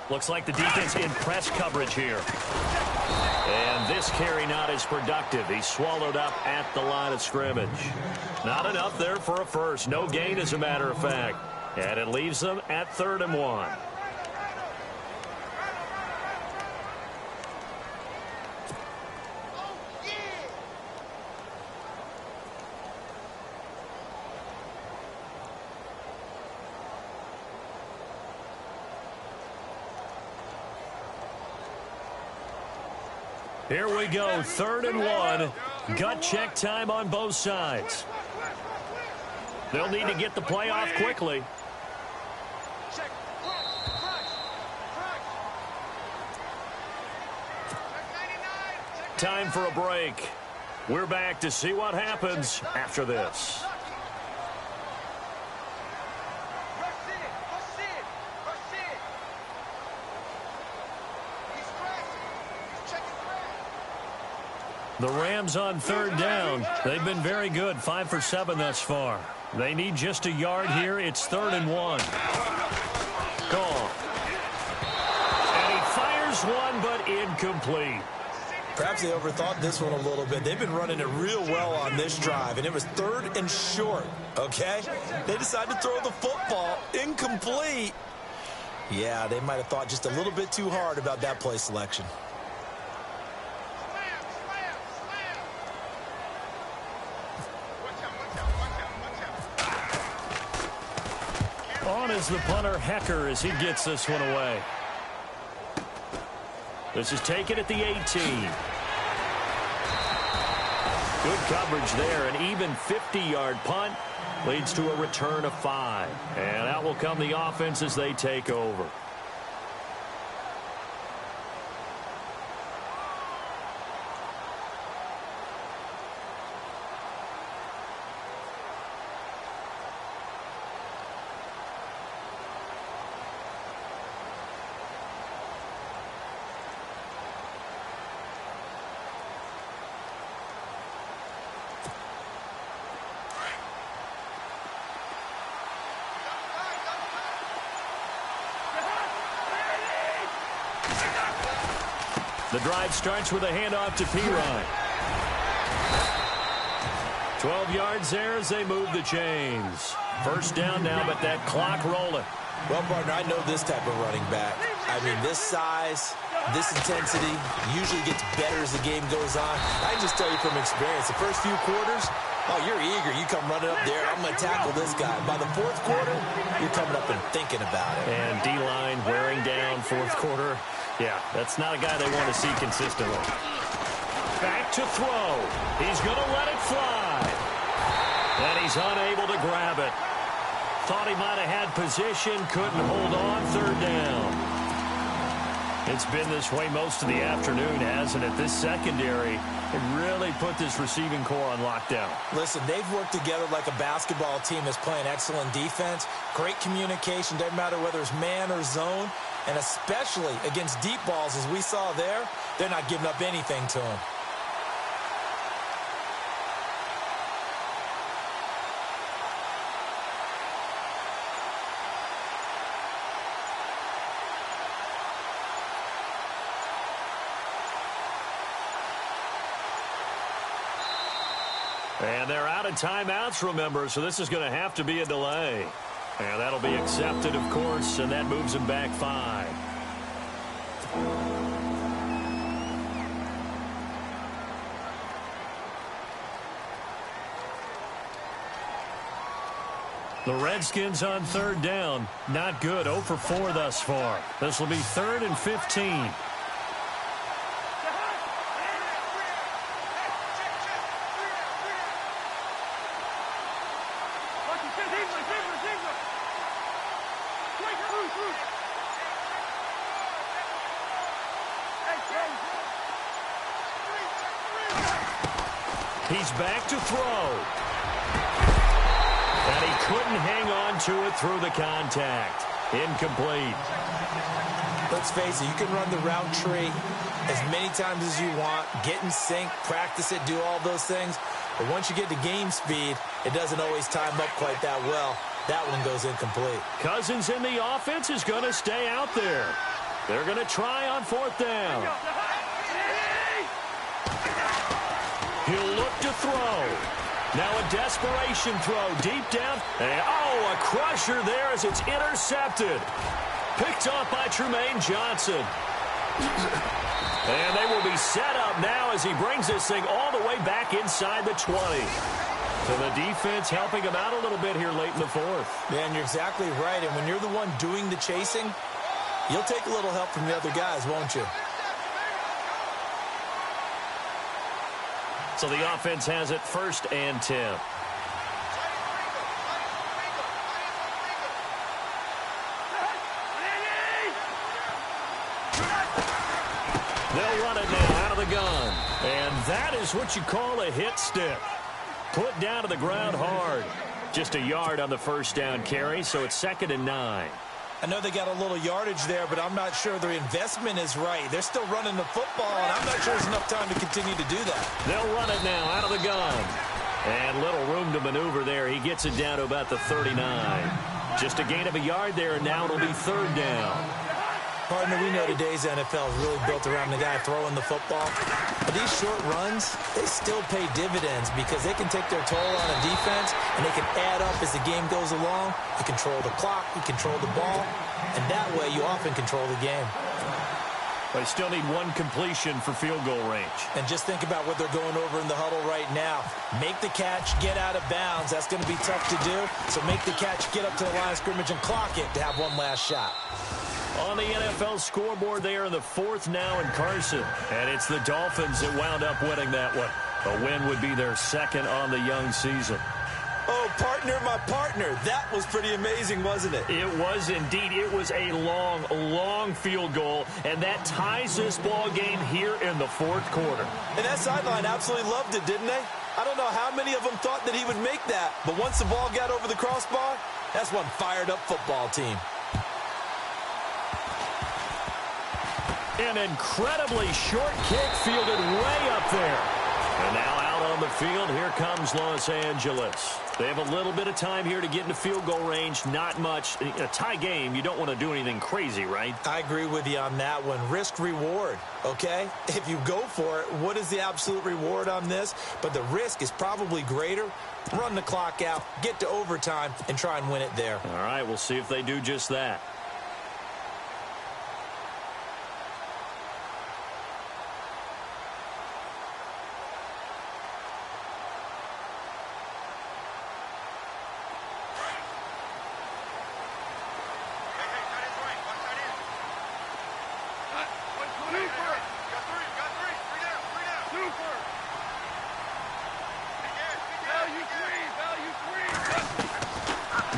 Looks like the defense in press coverage here. And this carry not as productive. He's swallowed up at the line of scrimmage. Not enough there for a first. No gain, as a matter of fact. And it leaves them at 3rd and 1. Here we go, 3rd and 1. Gut check time on both sides. They'll need to get the play off quickly. Time for a break. We're back to see what happens after this. The Rams on 3rd down. They've been very good, 5 for 7 thus far. They need just a yard here. It's 3rd and 1. Gone. And he fires one, but incomplete. Perhaps they overthought this one a little bit. They've been running it real well on this drive, and it was 3rd and short, okay? They decided to throw the football incomplete. Yeah, they might have thought just a little bit too hard about that play selection. On is the punter, Hecker, as he gets this one away. This is taken at the 18. Good coverage there. An even 50-yard punt leads to a return of 5. And out will come the offense as they take over. The drive starts with a handoff to Pirine. 12 yards there as they move the chains. First down now, but that clock rolling. Well, partner, I know this type of running back. I mean, this size, this intensity usually gets better as the game goes on. I can just tell you from experience, the first few quarters, oh, you're eager. You come running up there. I'm going to tackle this guy. By the fourth quarter, you're coming up and thinking about it. And D-line wearing down fourth quarter. Yeah, that's not a guy they want to see consistently. Back to throw. He's going to let it fly. And he's unable to grab it. Thought he might have had position, couldn't hold on, third down. It's been this way most of the afternoon, hasn't it? This secondary, it really put this receiving core on lockdown. Listen, they've worked together like a basketball team that's playing excellent defense. Great communication, doesn't matter whether it's man or zone. And especially against deep balls, as we saw there, they're not giving up anything to him. And they're out of timeouts, remember, so this is going to have to be a delay. And that'll be accepted, of course, and that moves him back 5. The Redskins on third down. Not good. 0 for 4 thus far. This will be 3rd and 15. He's back to throw. And he couldn't hang on to it through the contact. Incomplete. Let's face it, you can run the route tree as many times as you want, get in sync, practice it, do all those things. But once you get to game speed, it doesn't always time up quite that well. That one goes incomplete. Cousins in the offense is going to stay out there. They're going to try on 4th down. He'll look to throw. Now a desperation throw deep down. And, oh, a crusher there as it's intercepted. Picked off by Trumaine Johnson. And they will be set up now as he brings this thing all the way back inside the 20. So the defense helping him out a little bit here late in the 4th. Yeah, and you're exactly right. And when you're the one doing the chasing, you'll take a little help from the other guys, won't you? So the offense has it 1st and 10. They'll run it now out of the gun. And that is what you call a hit stick. Put down to the ground hard. Just a yard on the 1st down carry, so it's 2nd and 9. I know they got a little yardage there, but I'm not sure their investment is right. They're still running the football, and I'm not sure there's enough time to continue to do that. They'll run it now out of the gun. And little room to maneuver there. He gets it down to about the 39. Just a gain of a yard there, and now it'll be 3rd down. Partner, we know today's NFL is really built around the guy throwing the football. But these short runs, they still pay dividends because they can take their toll on a defense, and they can add up as the game goes along. You control the clock, you control the ball, and that way you often control the game. They still need one completion for field goal range. And just think about what they're going over in the huddle right now. Make the catch, get out of bounds. That's going to be tough to do. So make the catch, get up to the line of scrimmage, and clock it to have one last shot. On the NFL scoreboard, they are in the 4th now in Carson. And it's the Dolphins that wound up winning that one. A win would be their 2nd on the young season. Oh, partner, my partner. That was pretty amazing, wasn't it? It was indeed. It was a long, long field goal, and that ties this ball game here in the 4th quarter. And that sideline absolutely loved it, didn't they? I don't know how many of them thought that he would make that, but once the ball got over the crossbar, that's one fired-up football team. An incredibly short kick fielded way up there. And now out on the field, here comes Los Angeles. They have a little bit of time here to get into field goal range, not much. A tie game, you don't want to do anything crazy, right? I agree with you on that one. Risk-reward, okay? If you go for it, what is the absolute reward on this? But the risk is probably greater. Run the clock out, get to overtime, and try and win it there. All right, we'll see if they do just that.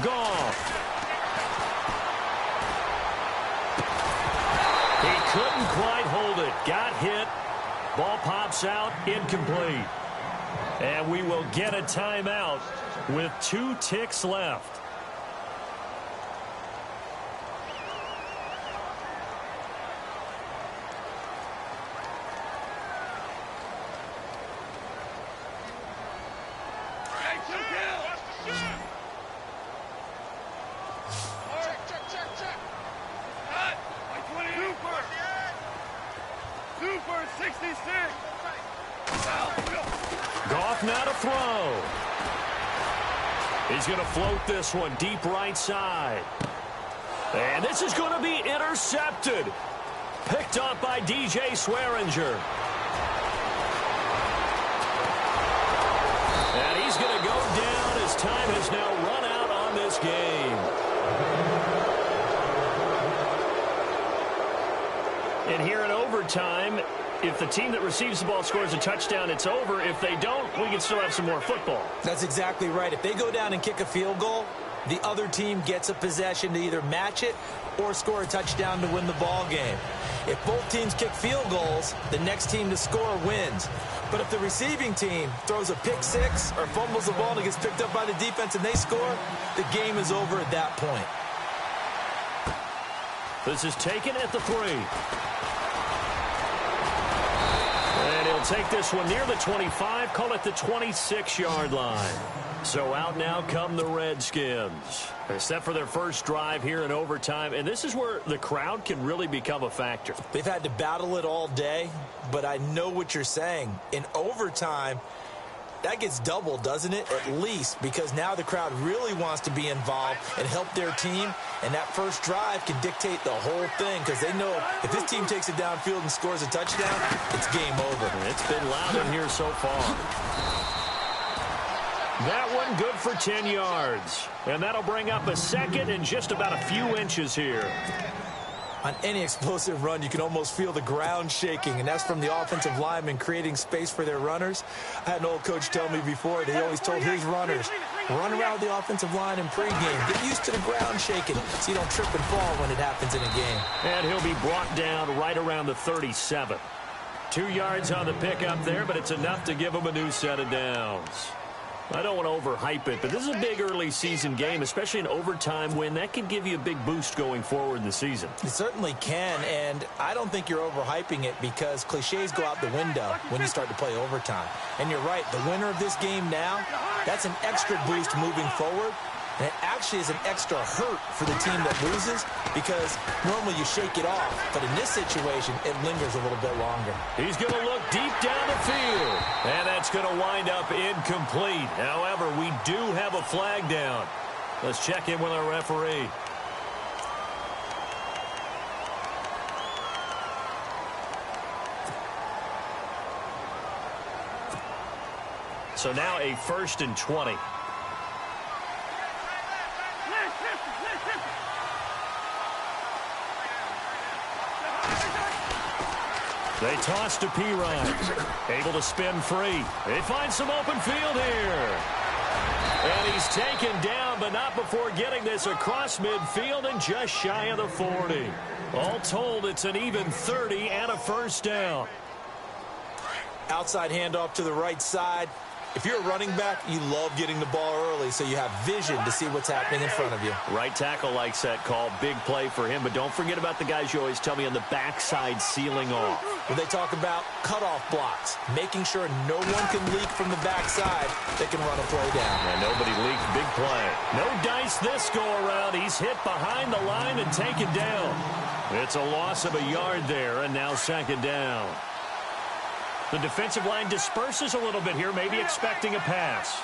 Goff. He couldn't quite hold it. Got hit. Ball pops out. Incomplete. And we will get a timeout with 2 ticks left. Goff now to throw. He's going to float this one deep right side. And this is going to be intercepted. Picked up by DJ Swearinger. And he's going to go down as time has now run out on this game. And here in overtime, if the team that receives the ball scores a touchdown, it's over. If they don't, we can still have some more football. That's exactly right. If they go down and kick a field goal, the other team gets a possession to either match it or score a touchdown to win the ball game. If both teams kick field goals, the next team to score wins. But if the receiving team throws a pick six or fumbles the ball and it gets picked up by the defense and they score, the game is over at that point. This is taken at the 3. And he'll take this one near the 25, call it the 26-yard line. So out now come the Redskins. They're set for their first drive here in overtime, and this is where the crowd can really become a factor. They've had to battle it all day, but I know what you're saying. In overtime, that gets doubled, doesn't it? At least, because now the crowd really wants to be involved and help their team, and that first drive can dictate the whole thing because they know if this team takes it downfield and scores a touchdown, it's game over. It's been loud in here so far. That one good for 10 yards. And that'll bring up a second and just about a few inches here. On any explosive run, you can almost feel the ground shaking, and that's from the offensive linemen creating space for their runners. I had an old coach tell me before, they always told his runners, run around the offensive line in pregame. Get used to the ground shaking so you don't trip and fall when it happens in a game. And he'll be brought down right around the 37. 2 yards on the pickup there, but it's enough to give him a new set of downs. I don't want to overhype it, but this is a big early season game, especially an overtime win. That can give you a big boost going forward in the season. It certainly can, and I don't think you're overhyping it because cliches go out the window when you start to play overtime. And you're right, the winner of this game now, that's an extra boost moving forward. And it actually is an extra hurt for the team that loses because normally you shake it off. But in this situation, it lingers a little bit longer. He's going to look deep down the field. And that's going to wind up incomplete. However, we do have a flag down. Let's check in with our referee. So now a 1st and 20. They toss to P-Ryan. Able to spin free. They find some open field here. And he's taken down, but not before getting this across midfield and just shy of the 40. All told, it's an even 30 and a first down. Outside handoff to the right side. If you're a running back, you love getting the ball early so you have vision to see what's happening in front of you. Right tackle likes that call. Big play for him, but don't forget about the guys you always tell me on the backside sealing off. When they talk about cutoff blocks, making sure no one can leak from the backside, they can run a play down. And nobody leaked. Big play. No dice this go-around. He's hit behind the line and taken down. It's a loss of a yard there, and now 2nd down. The defensive line disperses a little bit here, maybe expecting a pass.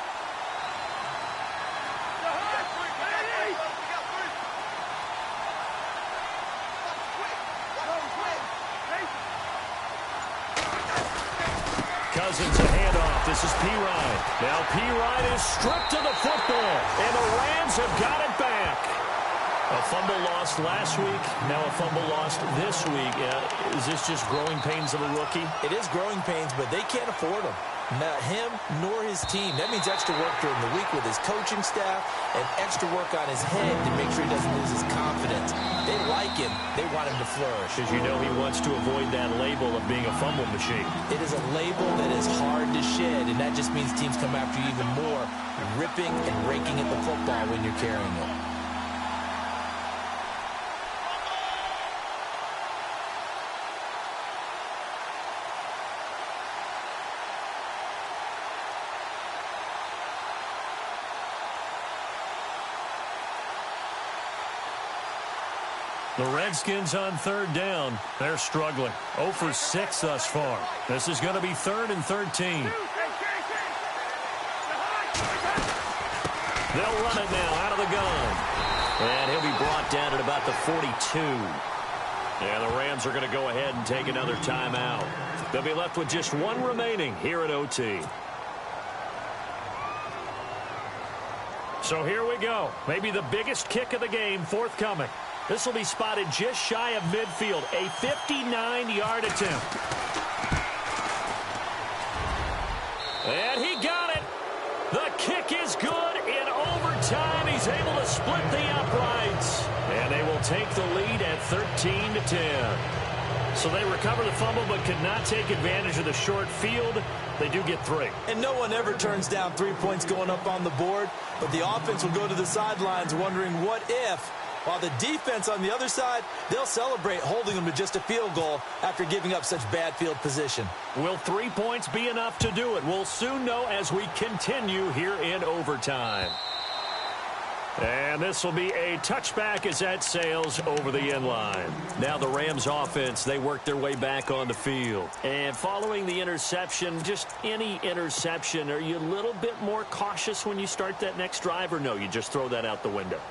Cousins a handoff. This is P-Ryan. Now P-Ryan is stripped of the football, and the Rams have got it back. A fumble lost last week, now a fumble lost this week. Is this just growing pains of a rookie? It is growing pains, but they can't afford them. Not him nor his team. That means extra work during the week with his coaching staff and extra work on his head to make sure he doesn't lose his confidence. They like him. They want him to flourish. Because you know he wants to avoid that label of being a fumble machine. It is a label that is hard to shed, and that just means teams come after you even more, ripping and raking at the football when you're carrying it. The Redskins on 3rd down. They're struggling. 0 for 6 thus far. This is going to be 3rd and 13. They'll run it now out of the gun. And he'll be brought down at about the 42. Yeah, the Rams are going to go ahead and take another timeout. They'll be left with just 1 remaining here at OT. So here we go. Maybe the biggest kick of the game forthcoming. This will be spotted just shy of midfield. A 59-yard attempt. And he got it. The kick is good. In overtime, he's able to split the uprights. And they will take the lead at 13-10. So they recover the fumble but could not take advantage of the short field. They do get 3. And no one ever turns down 3 points going up on the board. But the offense will go to the sidelines wondering what if. While the defense on the other side, they'll celebrate holding them to just a field goal after giving up such bad field position. Will 3 points be enough to do it? We'll soon know as we continue here in overtime. And this will be a touchback as that sails over the end line. Now the Rams offense, they work their way back on the field. And following the interception, just any interception, are you a little bit more cautious when you start that next drive, or no, you just throw that out the window?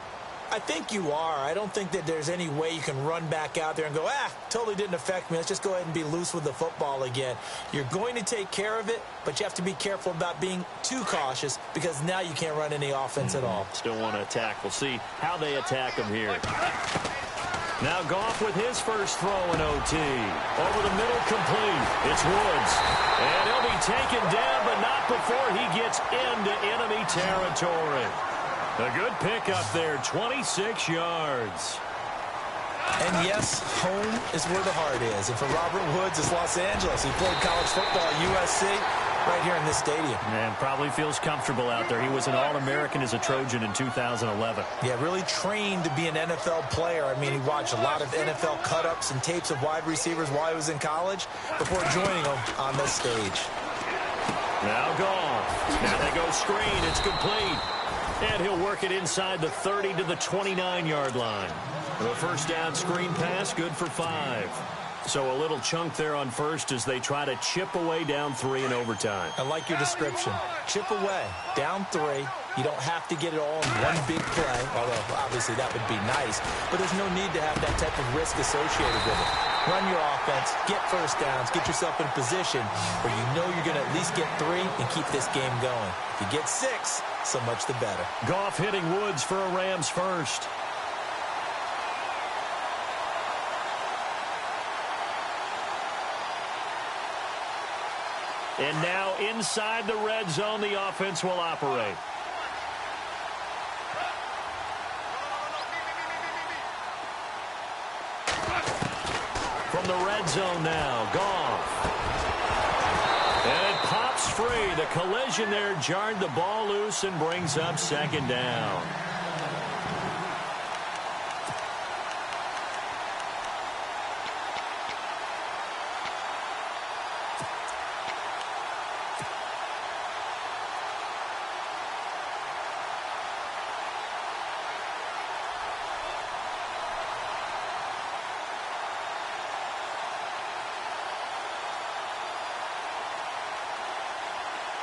I think you are. I don't think that there's any way you can run back out there and go, totally didn't affect me. Let's just go ahead and be loose with the football again. You're going to take care of it, but you have to be careful about being too cautious because now you can't run any offense at all. Still want to attack. We'll see how they attack him here. Now Goff with his first throw in OT. Over the middle, complete. It's Woods. And he'll be taken down, but not before he gets into enemy territory. A good pickup there, 26 yards. And yes, home is where the heart is. And for Robert Woods, it's Los Angeles. He played college football at USC right here in this stadium. And probably feels comfortable out there. He was an All-American as a Trojan in 2011. Yeah, really trained to be an NFL player. I mean, he watched a lot of NFL cut-ups and tapes of wide receivers while he was in college before joining them on this stage. Now Goff. Now they go screen. It's complete. And he'll work it inside the 30 to the 29-yard line. The first down screen pass, good for 5. So a little chunk there on first as they try to chip away down 3 in overtime. I like your description. Chip away, down 3, You don't have to get it all in one big play, although obviously that would be nice, but there's no need to have that type of risk associated with it. Run your offense, get first downs, get yourself in a position where you know you're going to at least get 3 and keep this game going. If you get 6, so much the better. Goff hitting Woods for a Rams first. And now inside the red zone, the offense will operate. From the red zone now, Goff. And it pops free. The collision there jarred the ball loose and brings up second down.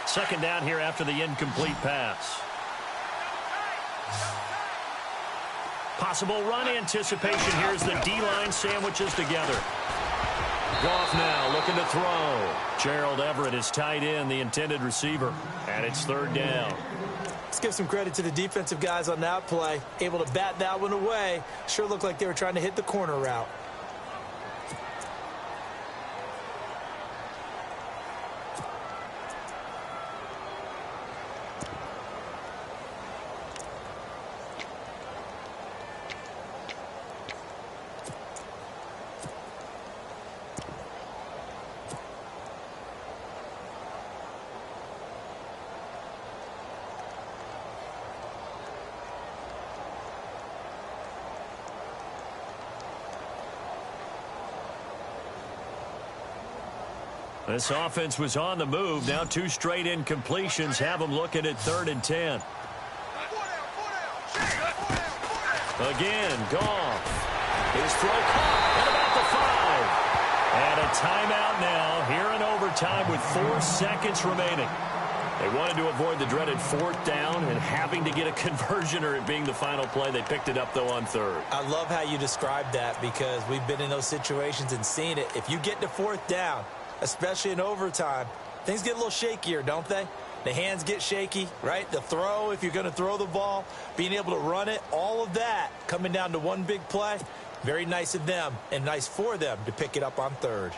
Second down here after the incomplete pass. Possible run anticipation. Here's the D-line sandwiches together. Goff now looking to throw. Gerald Everett is tight end, the intended receiver. And it's third down. Let's give some credit to the defensive guys on that play. Able to bat that one away. Sure looked like they were trying to hit the corner route. This offense was on the move. Now 2 straight incompletions have them looking at 3rd and 10. Again, Goff. His throw caught at about the 5. And a timeout now here in overtime with 4 seconds remaining. They wanted to avoid the dreaded 4th down and having to get a conversion or it being the final play. They picked it up, though, on 3rd. I love how you described that because we've been in those situations and seen it. If you get to 4th down, especially in overtime, things get a little shakier, don't they? The hands get shaky, right? The throw, if you're going to throw the ball, being able to run it, all of that coming down to one big play. Very nice of them and nice for them to pick it up on 3rd.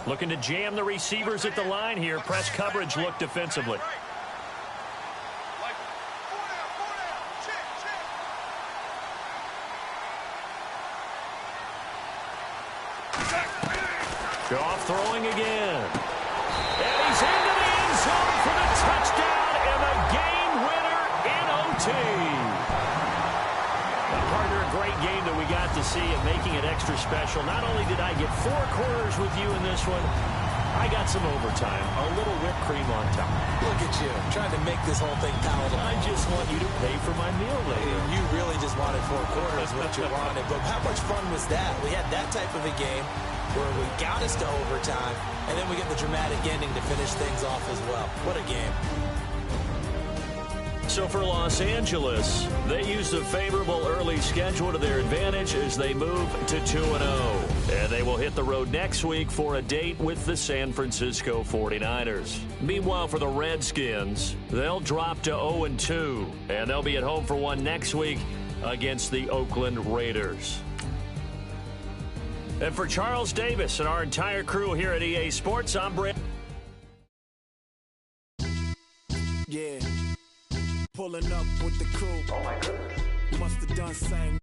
Looking to jam the receivers at the line here. Press coverage look defensively. Goff throwing again. And he's into the end zone for the touchdown and the game winner in OT. Partner, a great game that we got to see and making it extra special. Not only did I get 4 quarters with you in this one, I got some overtime. A little whipped cream on top. Look at you, trying to make this whole thing palatable. I just want you to pay for my meal later. You really just wanted 4 quarters, what you wanted. But how much fun was that? We had that type of a game where we got us to overtime, and then we get the dramatic ending to finish things off as well. What a game. So for Los Angeles, they used a favorable early schedule to their advantage as they move to 2-0. And they will hit the road next week for a date with the San Francisco 49ers. Meanwhile, for the Redskins, they'll drop to 0-2. And they'll be at home for one next week against the Oakland Raiders. And for Charles Davis and our entire crew here at EA Sports, I'm Brett. Yeah. Pulling up with the crew. Oh my goodness. Must have done same.